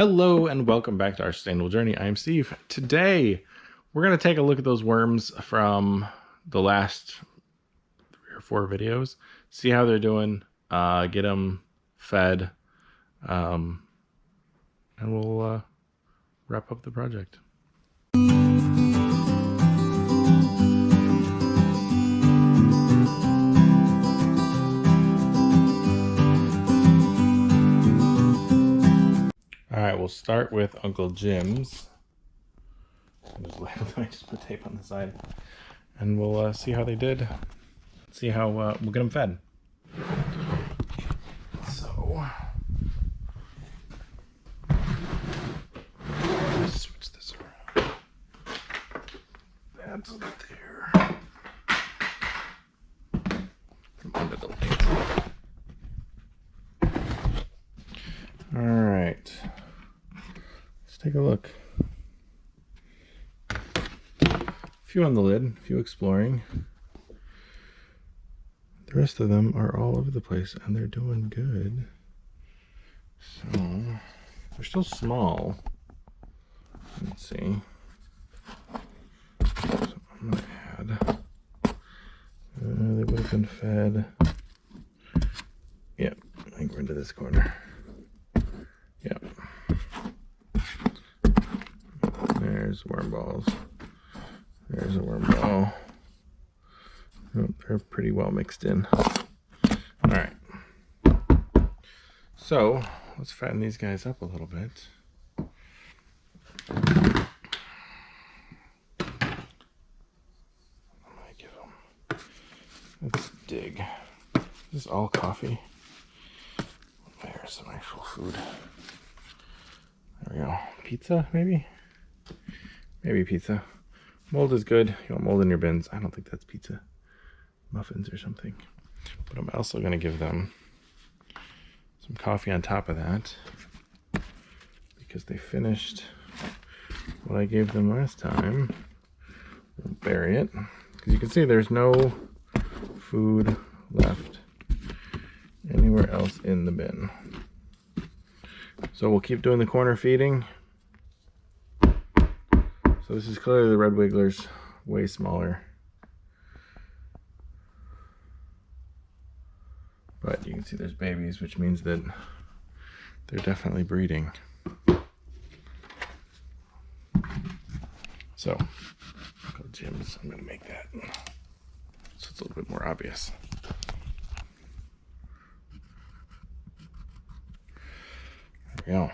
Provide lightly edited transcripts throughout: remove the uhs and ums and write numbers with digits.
Hello and welcome back to our sustainable journey. I am Steve. Today we're going to take a look at those worms from the last 3 or 4 videos, see how they're doing, get them fed, and we'll wrap up the project. Alright, we'll start with Uncle Jim's. I just put tape on the side. And we'll see how they did. See how we'll get them fed. So, let's switch this around. That's there. Put them under the lights. Alright. Let's take a look. A few on the lid, a few exploring. The rest of them are all over the place and they're doing good. So, they're still small. Let's see. So I'm going to add. They would have been fed. Yep, I think we're into this corner. Yep. There's worm balls. There's a worm ball. Oh, they're pretty well mixed in. Alright. So, let's fatten these guys up a little bit. I'm gonna give them. Let's dig. This is all coffee. There's some actual food. There we go. Pizza, maybe? Maybe pizza. Mold is good. You want mold in your bins. I don't think that's pizza. Muffins or something. But I'm also going to give them some coffee on top of that, because they finished what I gave them last time. We'll bury it, because you can see there's no food left anywhere else in the bin. So we'll keep doing the corner feeding. So this is clearly the red wigglers, way smaller. But you can see there's babies, which means that they're definitely breeding. So, Uncle Jim's, I'm gonna make that so it's a little bit more obvious. There we go.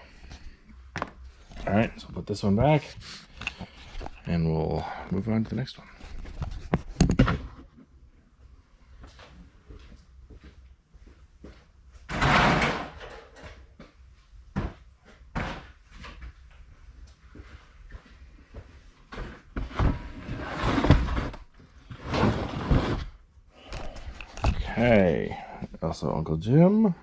Alright, so I'll put this one back. And we'll move on to the next one. Okay, also Uncle Jim.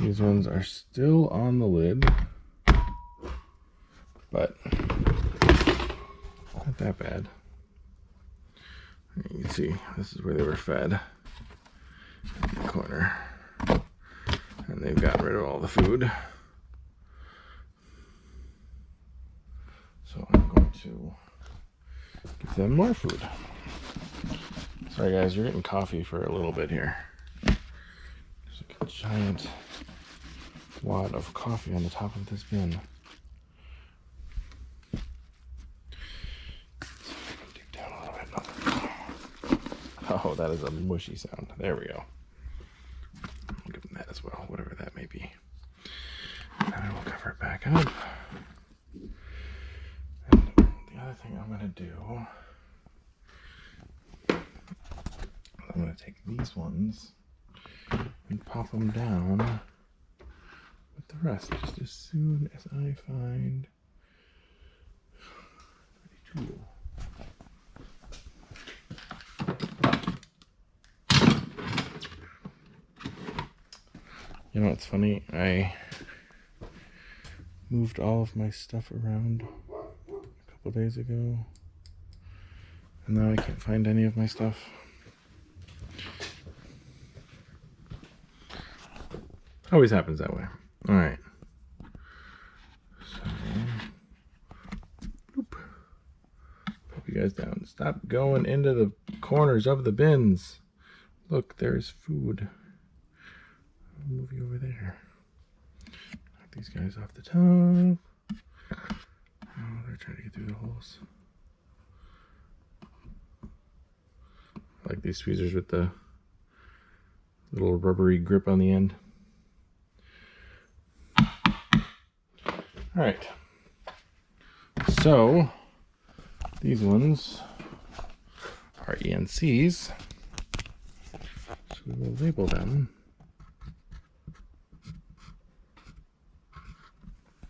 These ones are still on the lid, but not that bad. You can see this is where they were fed in the corner, and they've gotten rid of all the food. So I'm going to give them more food. Sorry guys, you're getting coffee for a little bit here. There's like a giant wad of coffee on the top of this bin. Oh, that is a mushy sound. There we go. I'll give them that as well, whatever that may be. And I will cover it back up. And the other thing I'm going to do, I'm going to take these ones and pop them down with the rest, just as soon as I find a tool. You know what's funny? I moved all of my stuff around a couple days ago, and now I can't find any of my stuff. Always happens that way. All right. guys down. Stop going into the corners of the bins. Look, there's food. I'll move you over there. Knock these guys off the top. Oh, they're trying to get through the holes. I like these tweezers with the little rubbery grip on the end. All right. So these ones are ENCs. So we will label them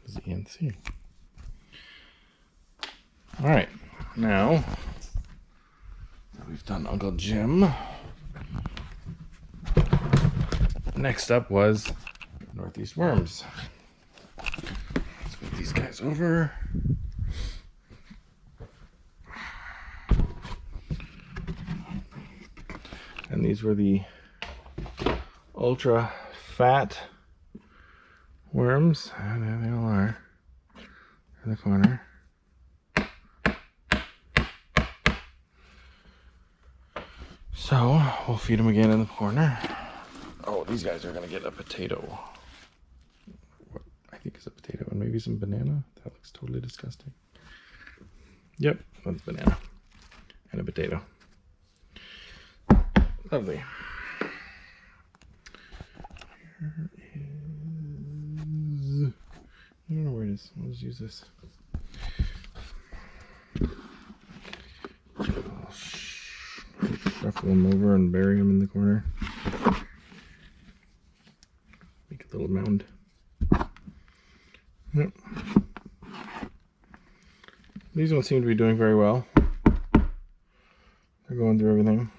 as ENC. All right. Now we've done Uncle Jim. Next up was Northeast worms. Let's move these guys over. And these were the ultra fat worms. And there they all are in the corner. So we'll feed them again in the corner. Oh, these guys are gonna get a potato. What I think is a potato and maybe some banana. That looks totally disgusting. Yep, that's banana and a potato. Lovely. Here is, I don't know where it is. I'll just use this. I'll shuffle them over and bury them in the corner. Make a little mound. Yep. These don't seem to be doing very well. They're going through everything.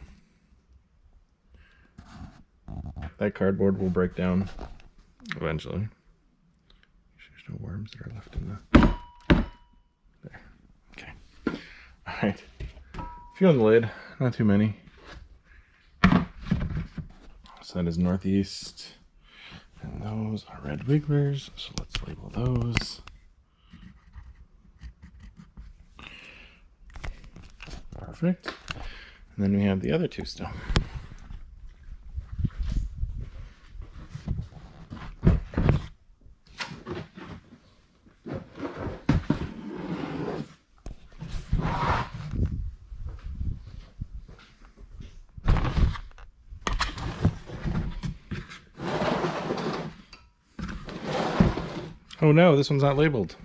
That cardboard will break down eventually. There's no worms that are left in the... There. Okay. Alright. A few on the lid. Not too many. So that is Northeast. And those are red wigglers. So let's label those. Perfect. And then we have the other two still. Oh no, this one's not labeled.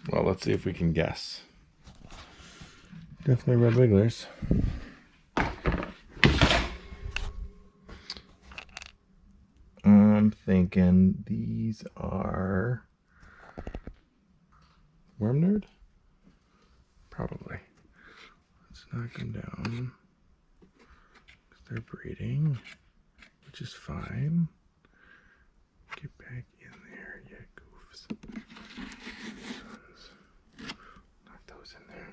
Well, let's see if we can guess. Definitely red wigglers. I'm thinking these are worm nerd? Probably. Let's knock them down. They're breeding, which is fine. Get back in there, you goofs. Knock those in there.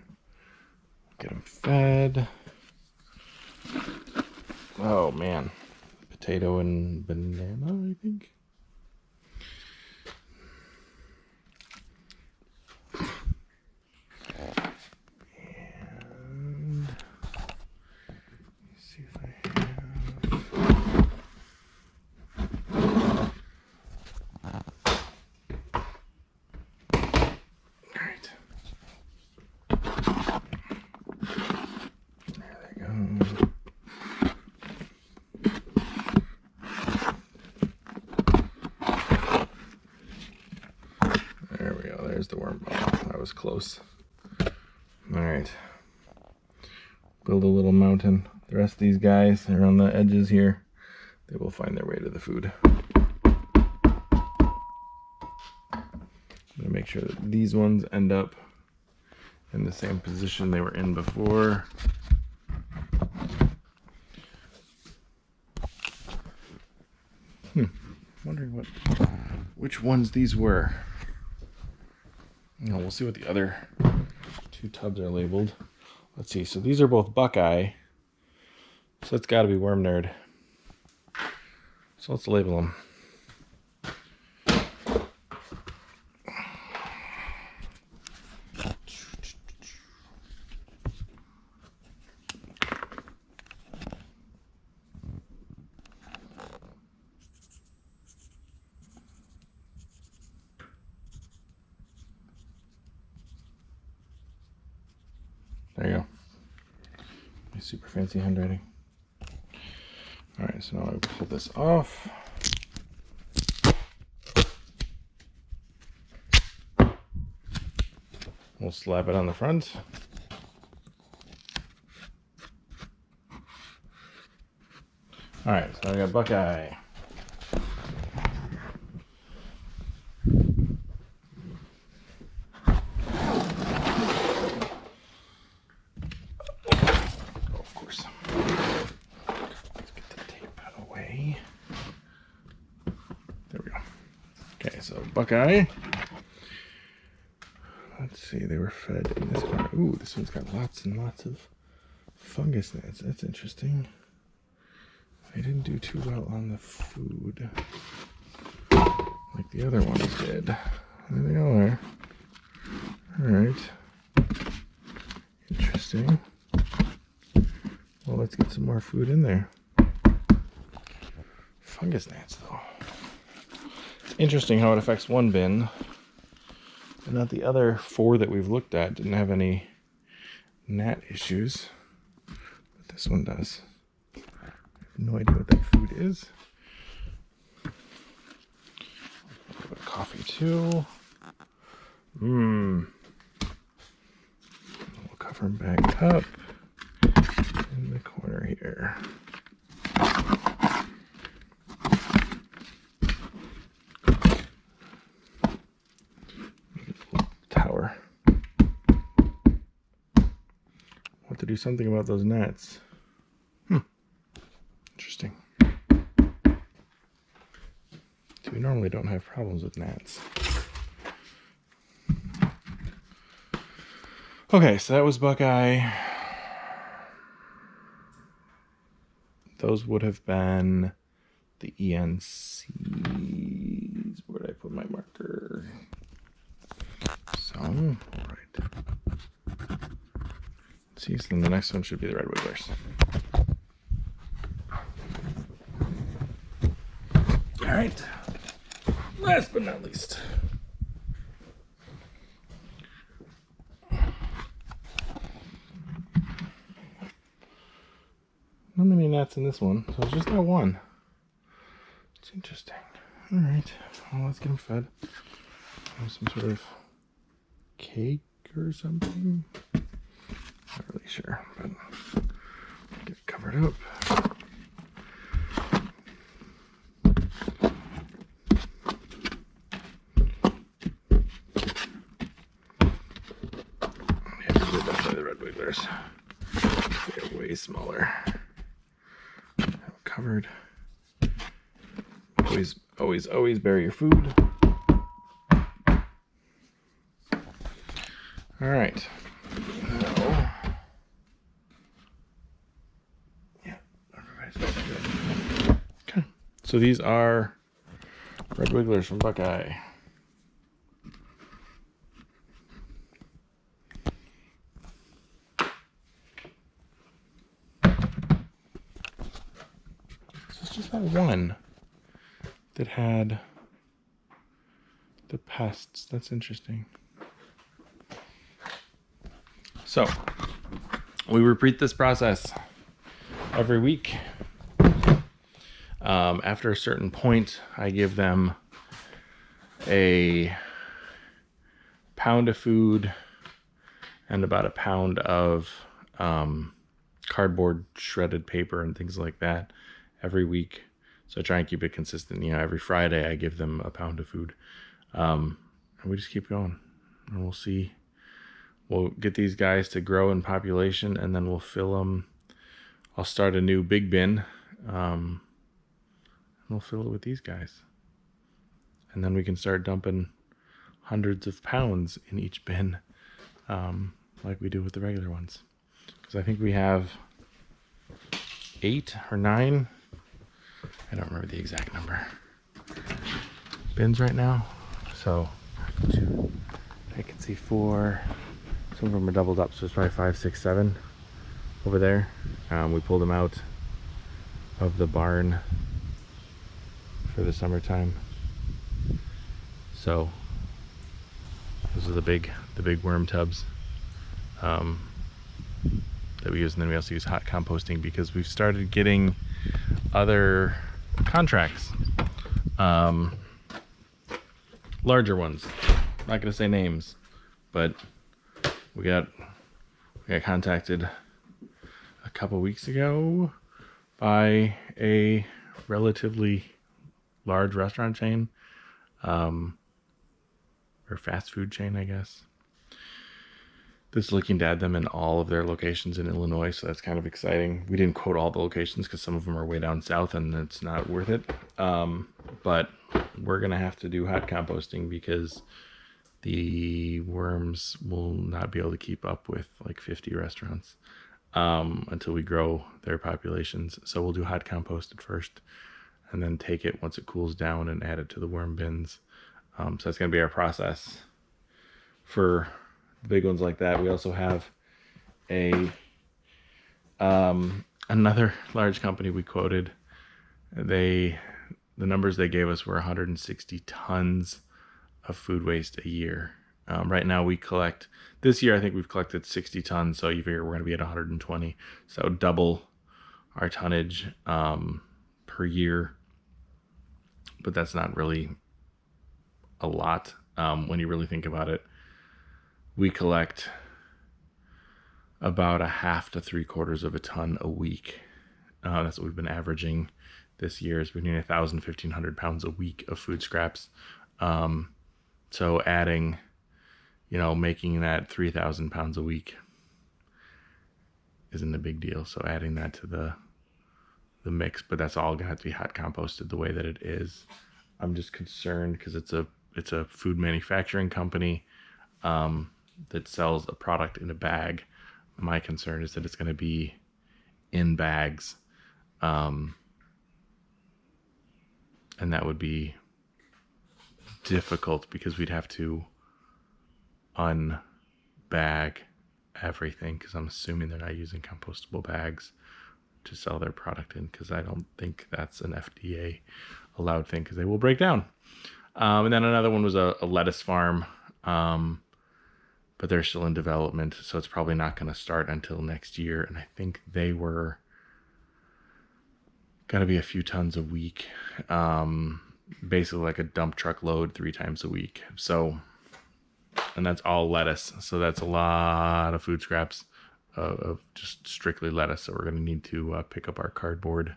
Get them fed. Oh man. Potato and banana, I think. And let's see if I have. All right. There they go. There we go. There's the worm ball. That was close. All right. Build a little mountain. The rest of these guys are on the edges here. They will find their way to the food. I'm going to make sure that these ones end up in the same position they were in before. Wondering which ones these were. We'll see what the other two tubs are labeled. Let's see. So these are both Buckeye. So it's got to be worm nerd. So let's label them. There you go. My super fancy handwriting. All right, so now I pull this off. We'll slap it on the front. All right, so I got Buckeye. Of course. Let's get the tape away. There we go. Okay, so Buckeye. Let's see, they were fed in this one. Ooh, this one's got lots and lots of fungus gnats. That's interesting. They didn't do too well on the food like the other ones did. There they are. Alright. Interesting. Well, let's get some more food in there. Fungus gnats, though. It's interesting how it affects one bin, and not the other 4 that we've looked at didn't have any gnat issues. But this one does. No idea what that food is. A little bit of coffee too. We'll cover them back up in the corner here. Make it a little tower. We'll have to do something about those gnats. Interesting. We normally don't have problems with gnats. Okay, so that was Buckeye. Those would have been the ENCs. Where did I put my marker? So, right. See, so then the next one should be the red wigglers. All right, last but not least. Not many gnats in this one, so it's just that one. It's interesting. All right, well, let's get them fed. Have some sort of cake or something. Not really sure, but get it covered up. They're way smaller. Covered. Always bury your food. All right. Now, yeah, everybody's good. Okay. So these are red wigglers from Buckeye. Just that one that had the pests. That's interesting. So we repeat this process every week. After a certain point, I give them a pound of food and about a pound of cardboard shredded paper and things like that every week. So I try and keep it consistent. You know, every Friday I give them a pound of food. And we just keep going. And we'll see. We'll get these guys to grow in population, and then we'll fill them. I'll start a new big bin. And we'll fill it with these guys. And then we can start dumping hundreds of pounds in each bin, like we do with the regular ones. Because I think we have 8 or 9. I don't remember the exact number. Bins right now. So 2, I can see 4. Some of them are doubled up, so it's probably 5, 6, 7 over there. We pulled them out of the barn for the summertime. So those are the big worm tubs. that we use, and then we also use hot composting because we've started getting other contracts, larger ones. I'm not gonna say names, but we got contacted a couple weeks ago by a relatively large restaurant chain, or fast food chain, I guess, that's looking to add them in all of their locations in Illinois. So that's kind of exciting. We didn't quote all the locations because some of them are way down south and it's not worth it. But we're going to have to do hot composting because the worms will not be able to keep up with like 50 restaurants until we grow their populations. So we'll do hot compost at first and then take it once it cools down and add it to the worm bins. So that's going to be our process for the big ones like that. We also have another large company we quoted. The numbers they gave us were 160 tons of food waste a year. Right now we collect, this year I think we've collected 60 tons, so you figure we're going to be at 120. So double our tonnage per year. But that's not really a lot when you really think about it. We collect about 1/2 to 3/4 of a ton a week. That's what we've been averaging this year, is between 1,000 and 1,500 pounds a week of food scraps. So adding, making that 3,000 pounds a week isn't a big deal. So adding that to the mix, but that's all gonna have to be hot composted the way that it is. I'm just concerned because it's a food manufacturing company that sells a product in a bag. My concern is that it's going to be in bags, and that would be difficult because we'd have to unbag everything, because I'm assuming they're not using compostable bags to sell their product in, because I don't think that's an FDA allowed thing, because they will break down. And then another one was a lettuce farm, but they're still in development, so it's probably not going to start until next year. And I think they were going to be a few tons a week, basically like a dump truck load 3 times a week. So, and that's all lettuce. So that's a lot of food scraps of just strictly lettuce. So we're going to need to pick up our cardboard,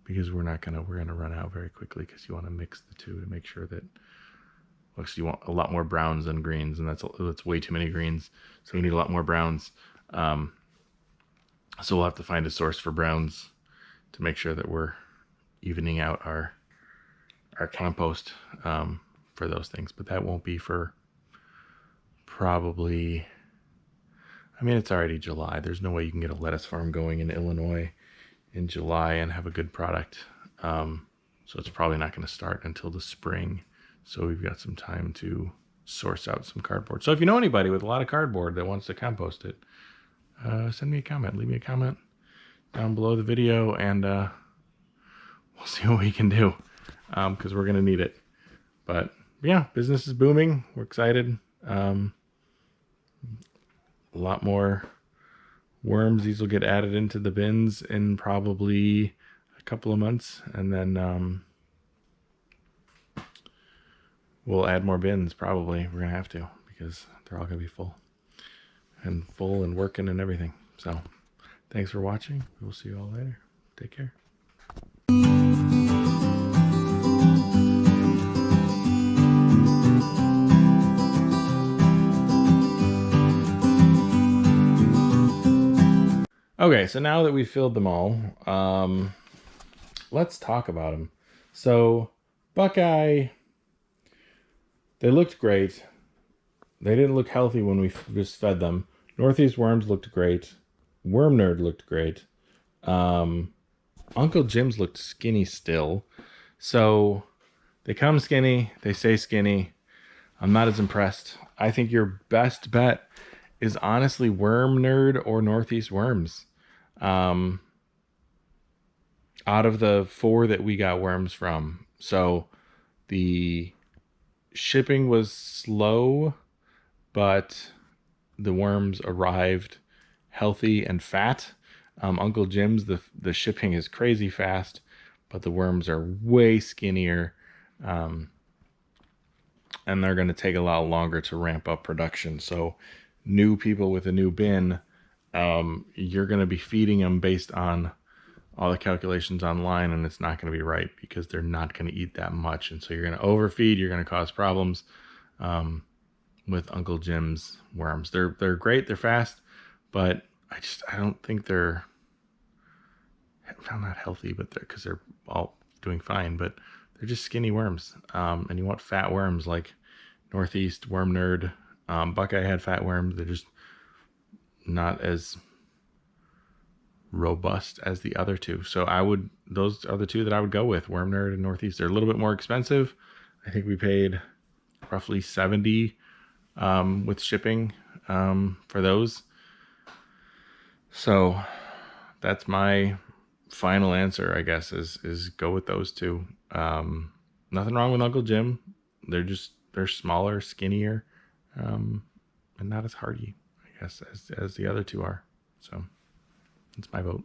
because we're going to run out very quickly, because you want to mix the two to make sure that, you want a lot more browns than greens, and that's way too many greens. So we need a lot more browns. So we'll have to find a source for browns to make sure that we're evening out our compost for those things. But that won't be for probably, it's already July. There's no way you can get a lettuce farm going in Illinois in July and have a good product. So it's probably not going to start until the spring. So we've got some time to source out some cardboard. So if you know anybody with a lot of cardboard that wants to compost it, send me a comment. Leave me a comment down below the video, and we'll see what we can do, because we're going to need it. But yeah, business is booming. We're excited. A lot more worms. These will get added into the bins in probably a couple of months, and then we'll add more bins. Probably we're gonna have to, because they're all gonna be full and working and everything. So thanks for watching. We'll see you all later. Take care. Okay, so now that we've filled them all, let's talk about them. So Buckeye, they looked great. They didn't look healthy when we just fed them. Northeast Worms looked great. Worm Nerd looked great. Uncle Jim's looked skinny still. So they come skinny, they stay skinny. I'm not as impressed. I think your best bet is honestly Worm Nerd or Northeast Worms. Out of the 4 that we got worms from. So the shipping was slow, but the worms arrived healthy and fat. Uncle Jim's, the shipping is crazy fast, but the worms are way skinnier, and they're going to take a lot longer to ramp up production. So new people with a new bin, you're going to be feeding them based on all the calculations online, and it's not going to be right because they're not going to eat that much. And so you're going to overfeed, you're going to cause problems with Uncle Jim's worms. They're great, they're fast, but I don't think they're, well, not healthy, but because they're all doing fine, but they're just skinny worms. And you want fat worms like Northeast, Worm Nerd, Buckeye had fat worms. They're just not as robust as the other two. So those are the two that I would go with, Worm Nerd and Northeast. They're a little bit more expensive. I think we paid roughly $70 with shipping for those. So that's my final answer, I guess, is go with those two. Nothing wrong with Uncle Jim. They're smaller, skinnier, and not as hardy, I guess, as the other two are. So that's my vote.